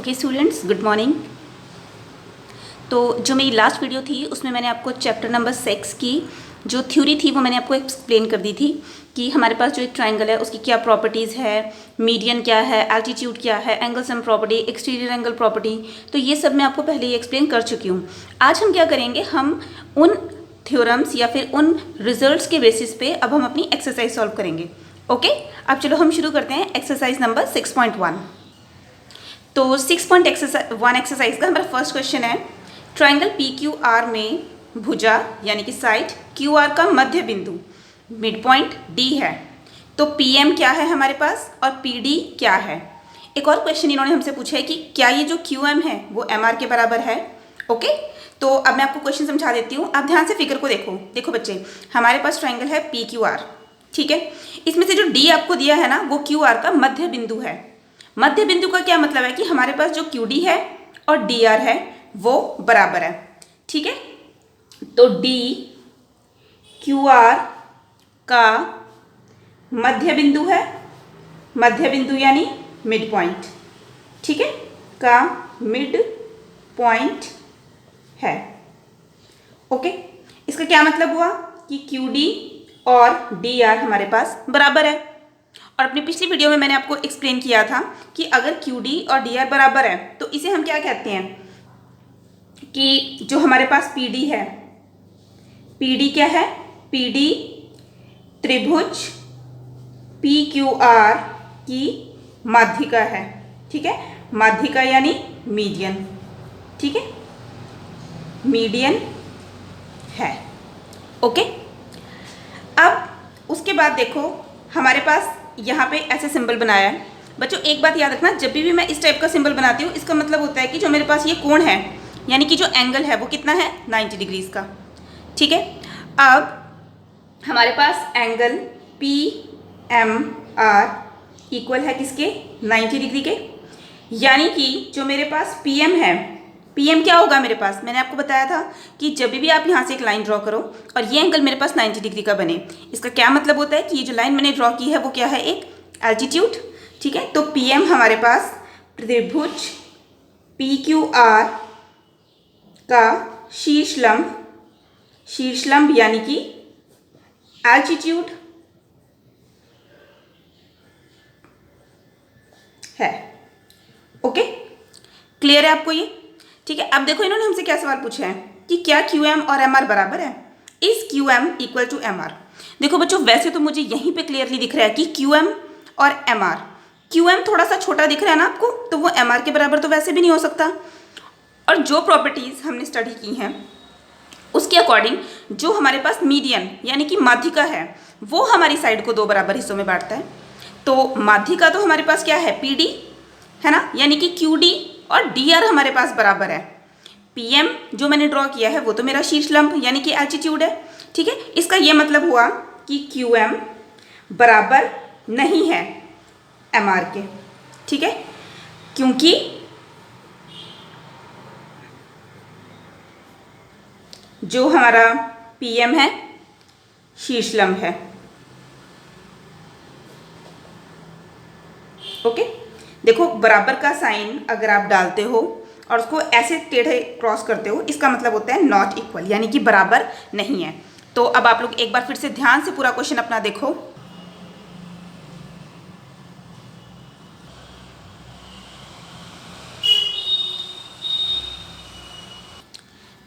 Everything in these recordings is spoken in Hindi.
Okay students, good morning. तो जो मेरी लास्ट वीडियो थी उसमें मैंने आपको चैप्टर नंबर 6 की जो थ्योरी थी वो मैंने आपको एक्सप्लेन कर दी थी कि हमारे पास जो एक ट्राइंगल है उसकी क्या प्रॉपर्टीज़ है, मीडियन क्या है, एल्टीट्यूड क्या है, angle sum property, exterior angle property. तो ये सब मैं आपको पहले ही एक्सप्लेन कर चुकी हूँ। आज हम क्या करेंगे, हम उन थ्योरम्स या फिर उन रिजल्ट्स के बेसिस पे अब हम अपनी एक्सरसाइज सॉल्व करेंगे। ओके, अब चलो हम शुरू करते हैं एक्सरसाइज नंबर 6.1। तो 6.1 एक्सरसाइज का हमारा फर्स्ट क्वेश्चन है, ट्राइंगल पी क्यू आर में भुजा यानी कि साइड क्यू आर का मध्य बिंदु मिड पॉइंट डी है। तो पी एम क्या है हमारे पास और पी डी क्या है। एक और क्वेश्चन इन्होंने हमसे पूछा है कि क्या ये जो क्यू एम है वो एम आर के बराबर है। ओके, तो अब मैं आपको क्वेश्चन समझा देती हूँ। आप ध्यान से फिगर को देखो। देखो बच्चे, हमारे पास ट्राइंगल है पी क्यू आर, ठीक है। इसमें से जो डी आपको दिया है ना वो क्यू आर का मध्य बिंदु है। मध्य बिंदु का क्या मतलब है कि हमारे पास जो क्यू डी है और डी आर है वो बराबर है, ठीक है। तो डी क्यू आर का मध्य बिंदु है, मध्य बिंदु यानी मिड पॉइंट, ठीक है, का मिड पॉइंट है। ओके, इसका क्या मतलब हुआ कि क्यू डी और डी आर हमारे पास बराबर है। और अपनी पिछली वीडियो में मैंने आपको एक्सप्लेन किया था कि अगर क्यू डी और डी आर बराबर है तो इसे हम क्या कहते हैं कि जो हमारे पास पी डी है, पी डी क्या है, पी डी त्रिभुज पी क्यू आर की माध्यिका है, ठीक है। माध्यिका यानी मीडियन, ठीक है, मीडियन है। ओके, अब उसके बाद देखो हमारे पास यहाँ पे ऐसे सिंबल बनाया है। बच्चों एक बात याद रखना, जब भी मैं इस टाइप का सिंबल बनाती हूँ इसका मतलब होता है कि जो मेरे पास ये कोण है यानी कि जो एंगल है वो कितना है, 90 डिग्रीज का, ठीक है। अब हमारे पास angle P M R equal है किसके, 90 डिग्री के। यानी कि जो मेरे पास पी एम है, पी एम क्या होगा मेरे पास, मैंने आपको बताया था कि जब भी आप यहाँ से एक लाइन ड्रॉ करो और ये एंगल मेरे पास 90 डिग्री का बने, इसका क्या मतलब होता है कि ये जो लाइन मैंने ड्रॉ की है वो क्या है, एक एल्टीट्यूड, ठीक है। तो पी एम हमारे पास त्रिभुज पी क्यू आर का शीर्षलंब, शीर्षलंब यानी कि एल्टीट्यूड है। ओके, क्लियर है आपको ये, ठीक है। अब देखो इन्होंने हमसे क्या सवाल पूछा है कि क्या क्यू एम और एम आर बराबर है, is Q M equal to M R. देखो बच्चों वैसे तो मुझे यहीं पे क्लियरली दिख रहा है कि क्यू एम और एम आर, क्यू एम थोड़ा सा छोटा दिख रहा है ना आपको, तो वो एम आर के बराबर तो वैसे भी नहीं हो सकता। और जो प्रॉपर्टीज हमने स्टडी की हैं उसके अकॉर्डिंग जो हमारे पास मीडियन यानी कि माध्यिका है वो हमारी साइड को दो बराबर हिस्सों में बांटता है। तो माध्यिका तो हमारे पास क्या है, पी डी है ना, यानी कि क्यू डी और डी आर हमारे पास बराबर है। पी एम जो मैंने ड्रॉ किया है वो तो मेरा शीर्षलंब यानी कि एल्टीट्यूड है, ठीक है। इसका ये मतलब हुआ कि क्यू एम बराबर नहीं है एम आर के, ठीक है, क्योंकि जो हमारा पी एम है शीर्षलंब है। ओके, देखो बराबर का साइन अगर आप डालते हो और उसको ऐसे टेढ़े क्रॉस करते हो इसका मतलब होता है नॉट इक्वल, यानी कि बराबर नहीं है। तो अब आप लोग एक बार फिर से ध्यान से पूरा क्वेश्चन अपना देखो।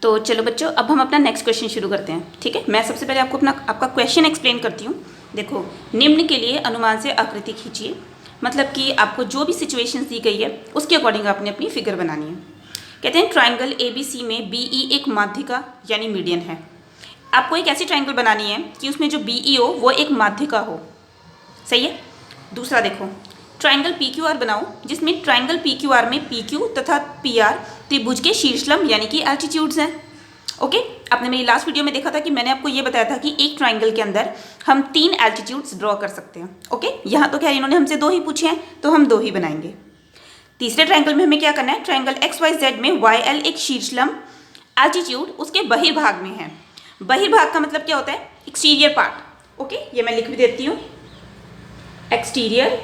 तो चलो बच्चों अब हम अपना नेक्स्ट क्वेश्चन शुरू करते हैं, ठीक है। मैं सबसे पहले आपको आपका क्वेश्चन एक्सप्लेन करती हूँ। देखो, निम्न के लिए अनुमान से आकृति खींचिए, मतलब कि आपको जो भी सिचुएशंस दी गई है उसके अकॉर्डिंग आपने अपनी फिगर बनानी है। कहते हैं ट्राइंगल ए बी सी में बी ई एक माध्यिका यानी मीडियन है। आपको एक ऐसी ट्राइंगल बनानी है कि उसमें जो बी ई हो वो एक माध्यिका हो, सही है। दूसरा देखो, ट्राइंगल पी क्यू आर बनाओ जिसमें ट्राइंगल पी क्यू आर में पी क्यू तथा पी आर त्रिभुज के शीर्षलंब यानी कि एल्टीट्यूड्स हैं। ओके, आपने मेरी लास्ट वीडियो में देखा था कि मैंने आपको ये बताया था कि एक ट्राइंगल के अंदर हम 3 एल्टीट्यूड्स ड्रॉ कर सकते हैं। ओके, यहाँ तो क्या इन्होंने हमसे 2 ही पूछे हैं तो हम 2 ही बनाएंगे। तीसरे ट्राइंगल में हमें क्या करना है, ट्राइंगल एक्स वाई जेड में वाई एल एक शीर्षलंब एल्टीट्यूड उसके बहिर्भाग में है। बहिर्भाग का मतलब क्या होता है, एक्सटीरियर पार्ट। ओके, ये मैं लिख भी देती हूँ, exterior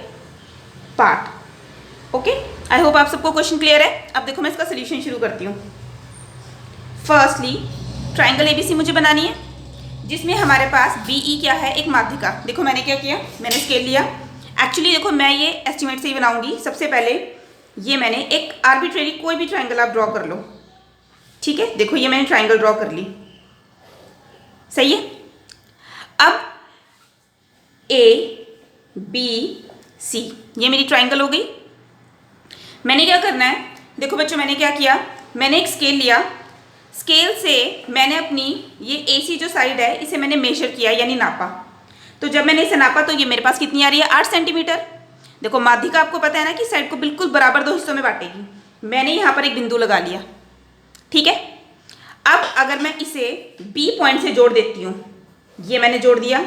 part. Okay, I hope आप सबको क्वेश्चन क्लियर है। अब देखो मैं इसका सोल्यूशन शुरू करती हूँ। फर्स्टली ट्राइंगल एबीसी मुझे बनानी है, जिसमें हमारे पास बीई क्या है, एक माध्यिका। देखो मैंने क्या किया, मैंने स्केल लिया। एक्चुअली देखो मैं ये एस्टिमेट से ही बनाऊंगी। सबसे पहले ये मैंने एक आर्बिट्रेरी कोई भी ट्राइंगल आप ड्रॉ कर लो, ठीक है। देखो ये मैंने ट्राइंगल ड्रॉ कर ली, सही है। अब ए बी सी ये मेरी ट्राइंगल हो गई। मैंने क्या करना है, देखो बच्चों मैंने क्या किया, मैंने एक स्केल लिया। स्केल से मैंने अपनी ये AC जो साइड है इसे मैंने मेजर किया, यानी नापा। तो जब मैंने इसे नापा तो ये मेरे पास कितनी आ रही है, 8 सेंटीमीटर। देखो माध्यिका आपको पता है ना कि साइड को बिल्कुल बराबर 2 हिस्सों में बांटेगी। मैंने यहाँ पर एक बिंदु लगा लिया, ठीक है। अब अगर मैं इसे B पॉइंट से जोड़ देती हूँ, ये मैंने जोड़ दिया,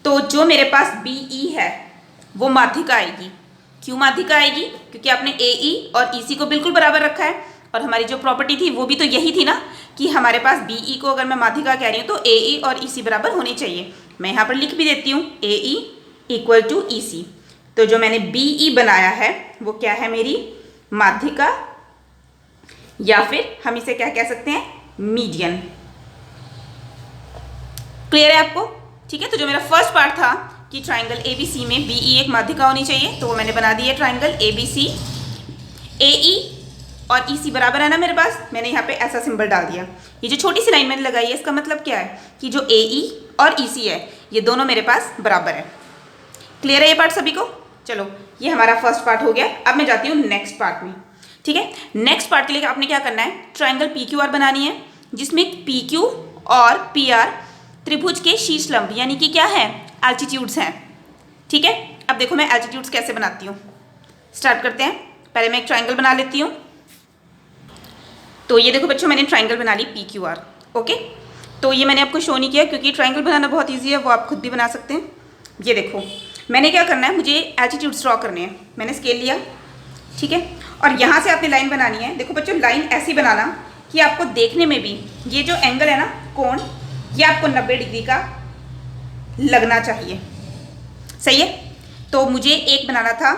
तो जो मेरे पास BE है वो माध्यिका आएगी। क्यों माध्यिका आएगी, क्योंकि आपने AE और EC को बिल्कुल बराबर रखा है। और हमारी जो प्रॉपर्टी थी वो भी तो यही थी ना कि हमारे पास BE को अगर मैं माध्यिका कह रही हूँ तो AE और EC बराबर होने चाहिए। मैं यहाँ पर लिख भी देती हूँ AE इक्वल टू EC। तो जो मैंने BE बनाया है वो क्या है, मेरी माध्यिका, या फिर हम इसे क्या कह सकते हैं, मीडियन। क्लियर है आपको, ठीक है। तो जो मेरा फर्स्ट पार्ट था कि ट्राइंगल ABC में BE एक माध्यिका होनी चाहिए, तो वो मैंने बना दी है ट्राइंगल ABC। AE और EC बराबर है ना मेरे पास, मैंने यहाँ पे ऐसा सिंबल डाल दिया। ये जो छोटी सी लाइन मैंने लगाई है इसका मतलब क्या है कि जो AE और EC है ये दोनों मेरे पास बराबर है। क्लियर है ये पार्ट सभी को। चलो ये हमारा फर्स्ट पार्ट हो गया। अब मैं जाती हूँ नेक्स्ट पार्ट में, ठीक है। नेक्स्ट पार्ट के लिए आपने क्या करना है, ट्राइंगल PQR बनानी है, जिसमें PQ और PR त्रिभुज के शीर्ष लंब यानी कि क्या है, एल्टीट्यूड्स हैं, ठीक है। अब देखो मैं एल्टीट्यूड्स कैसे बनाती हूँ, स्टार्ट करते हैं। पहले मैं एक ट्राइंगल बना लेती हूँ। तो ये देखो बच्चों मैंने ट्राइंगल बना ली PQR, ओके। तो ये मैंने आपको शो नहीं किया क्योंकि ट्राइंगल बनाना बहुत ईजी है, वो आप खुद भी बना सकते हैं। ये देखो मैंने क्या करना है, मुझे एल्टीट्यूड्स ड्रॉ करने हैं। मैंने स्केल लिया, ठीक है, और यहाँ से आपने लाइन बनानी है। देखो बच्चों लाइन ऐसी बनाना कि आपको देखने में भी ये जो एंगल है ना, कोण, ये आपको 90 डिग्री का लगना चाहिए, सही है। तो मुझे एक बनाना था,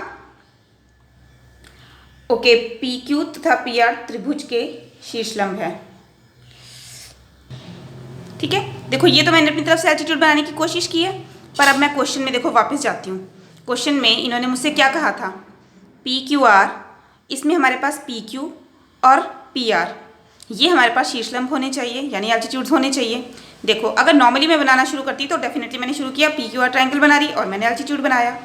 ओके। PQ तथा PR त्रिभुज के शीर्ष लंब है, ठीक है। देखो ये तो मैंने अपनी तरफ से एल्टीट्यूड बनाने की कोशिश की है, पर अब मैं क्वेश्चन में देखो वापस जाती हूँ। क्वेश्चन में इन्होंने मुझसे क्या कहा था, PQR, इसमें हमारे पास PQ और PR ये हमारे पास शीर्ष लंब होने चाहिए, यानी एल्टीट्यूड्स होने चाहिए। देखो अगर नॉर्मली मैं बनाना शुरू करती तो डेफिनेटली मैंने शुरू किया PQR ट्राइंगल बना रही और मैंने एल्टीट्यूड बनाया।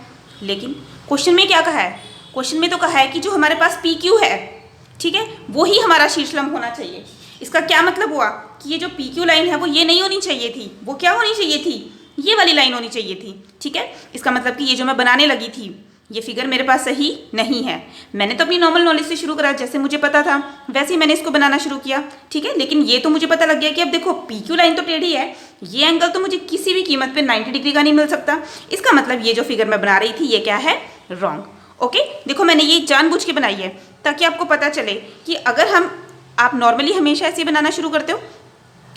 लेकिन क्वेश्चन में क्या कहा है, क्वेश्चन में तो कहा है कि जो हमारे पास PQ है, ठीक है, वो ही हमारा शीर्ष लंब होना चाहिए। इसका क्या मतलब हुआ कि ये जो PQ लाइन है वो ये नहीं होनी चाहिए थी, वो क्या होनी चाहिए थी, ये वाली लाइन होनी चाहिए थी, ठीक है। इसका मतलब कि ये जो मैं बनाने लगी थी ये फिगर मेरे पास सही नहीं है। मैंने तो अपनी नॉर्मल नॉलेज से शुरू करा, जैसे मुझे पता था वैसे ही मैंने इसको बनाना शुरू किया, ठीक है। लेकिन ये तो मुझे पता लग गया कि अब देखो PQ लाइन तो टेढ़ी है, ये एंगल तो मुझे किसी भी कीमत पे 90 डिग्री का नहीं मिल सकता। इसका मतलब ये जो फिगर मैं बना रही थी ये क्या है, रॉन्ग, ओके। देखो मैंने ये जानबूझ के बनाई है ताकि आपको पता चले कि अगर आप नॉर्मली हमेशा ऐसे बनाना शुरू करते हो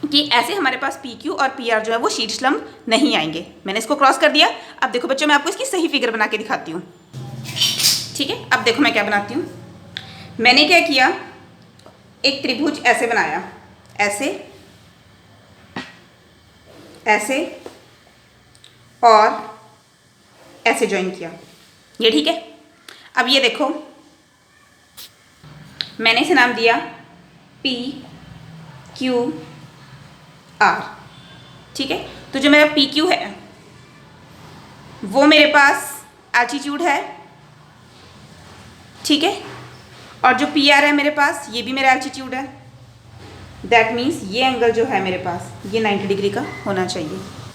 कि ऐसे हमारे पास PQ और PR जो है वो शीर्ष लंब नहीं आएंगे। मैंने इसको क्रॉस कर दिया। अब देखो बच्चों मैं आपको इसकी सही फिगर बना के दिखाती हूँ, ठीक है। अब देखो मैं क्या बनाती हूँ, मैंने क्या किया, एक त्रिभुज ऐसे बनाया, ऐसे ऐसे और ऐसे ज्वाइन किया, ये ठीक है। अब ये देखो मैंने इसे नाम दिया PQR, ठीक है। तो जो मेरा PQ है वो मेरे पास एल्टीट्यूड है, ठीक है, और जो PR है मेरे पास ये भी मेरा एल्टीट्यूड है। दैट मीन्स ये एंगल जो है मेरे पास ये 90 डिग्री का होना चाहिए।